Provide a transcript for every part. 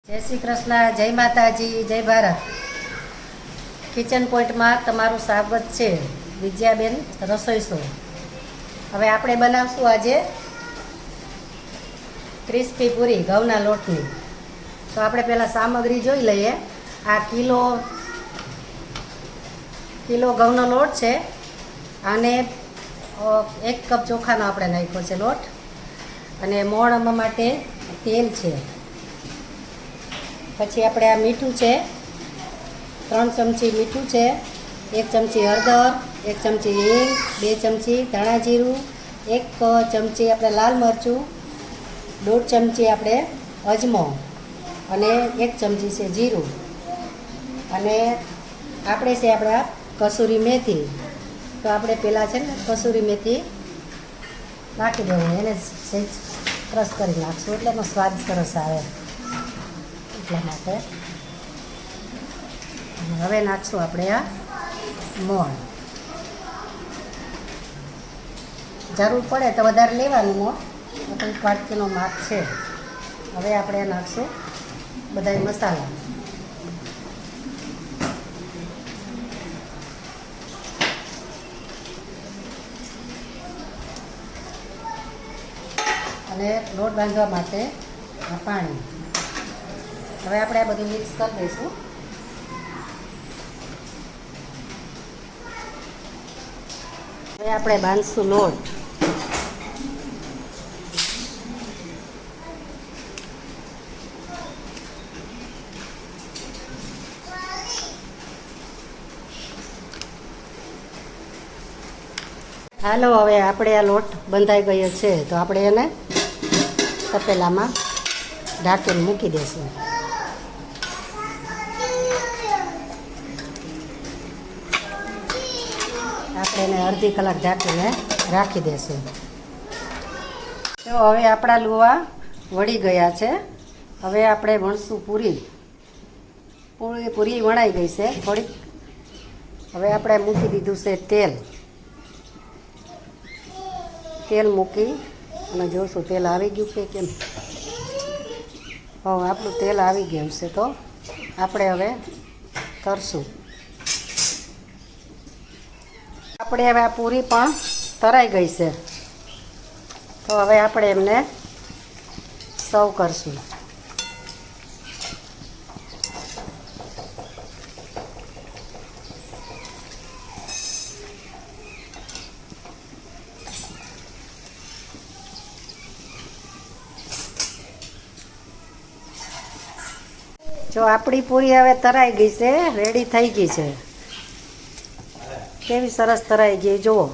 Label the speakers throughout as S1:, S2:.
S1: જય શ્રી કૃષ્ણ, જય માતાજી, જય ભારત. કિચન પોઈન્ટમાં તમારું સ્વાગત છે. વિજયાબેન રસોઈ શો. હવે આપણે બનાવશું આજે ક્રિસ્પી પૂરી ઘઉંના લોટની. તો આપણે પહેલાં સામગ્રી જોઈ લઈએ. આ કિલો ઘઉંનો લોટ છે અને 1 કપ ચોખાનો આપણે નાખ્યો છે લોટ, અને મોણ માટે તેલ છે. પછી આપણે આ મીઠું છે, 3 ચમચી મીઠું છે, 1 ચમચી હળદર, 1 ચમચી હિંગ, 2 ચમચી ધાણા જીરું, 1 ચમચી આપણે લાલ મરચું, 1.5 ચમચી આપણે અજમો અને 1 ચમચી છે જીરું, અને આપણે છે આપણા કસૂરી મેથી. તો આપણે પહેલાં છે ને કસૂરી મેથી નાખી દેવું, એને સહેજ ક્રશ કરી નાખશું એટલે એનો સ્વાદ સરસ આવે એટલા માટે. હવે નાખશું આપણે આ મોણ. જરૂર પડે તો વધારે લેવાનું મોણ, 1 વાટકીનો માપ છે. હવે આપણે નાખશું બધા મસાલા. અને લોટ બાંધવા માટે આ પાણી. હવે આપણે આ બધું મિક્સ કરી દઈશું. હવે આપણે બાંધશું લોટ. હાલો, હવે આપણે આ લોટ બંધાઈ ગયો છે, તો આપણે એને તપેલામાં ઢાંકીને મૂકી દઈશું. આપણે એને અડધી કલાક ઢાંકીને રાખી દઈશું. તો હવે આપણા લુવા વળી ગયા છે. હવે આપણે વણશું પૂરી વણાઈ ગઈ છે થોડીક. હવે આપણે મૂકી દીધું છે તેલ મૂકી અને જોઈશું તેલ આવી ગયું કે કેમ. હવે આપણું તેલ આવી ગયું છે, તો આપણે હવે કરશું. આપણે હવે આ પૂરી પણ તરાઈ ગઈ છે, તો હવે આપણે એમને સર્વ કરશું. જો આપણી પૂરી હવે તરાઈ ગઈ છે, રેડી થઈ ગઈ છે. કેવી સરસ તરાઈ ગઈ જુઓ,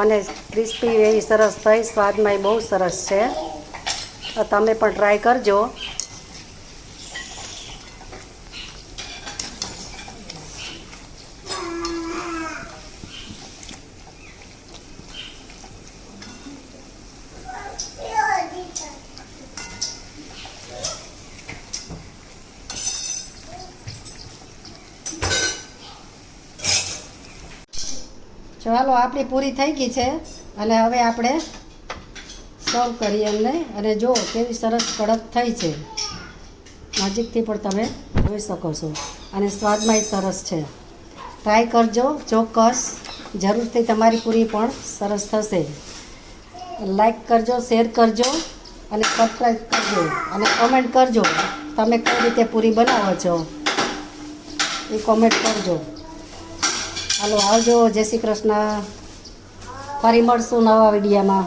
S1: અને ક્રિસ્પી એવી સરસ થઈ. સ્વાદમાં બહુ સરસ છે. તો તમે પણ ટ્રાય કરજો. ચાલો, આપણી પૂરી થઈ ગઈ છે, અને હવે આપણે સર્વ કરીએ એમને. અને જો કેવી સરસ કડક થઈ છે, નજીકથી પણ તમે જોઈ શકો છો, અને સ્વાદમાંય સરસ છે. ટ્રાય કરજો ચોક્કસ, જરૂરથી તમારી પૂરી પણ સરસ થશે. લાઈક કરજો, શેર કરજો અને સબસ્ક્રાઈબ કરજો, અને કોમેન્ટ કરજો તમે કઈ રીતે પૂરી બનાવો છો એ કોમેન્ટ કરજો. હાલો, આવજો. જય શ્રી કૃષ્ણ. ફરી મળશું નવા વિડીયોમાં.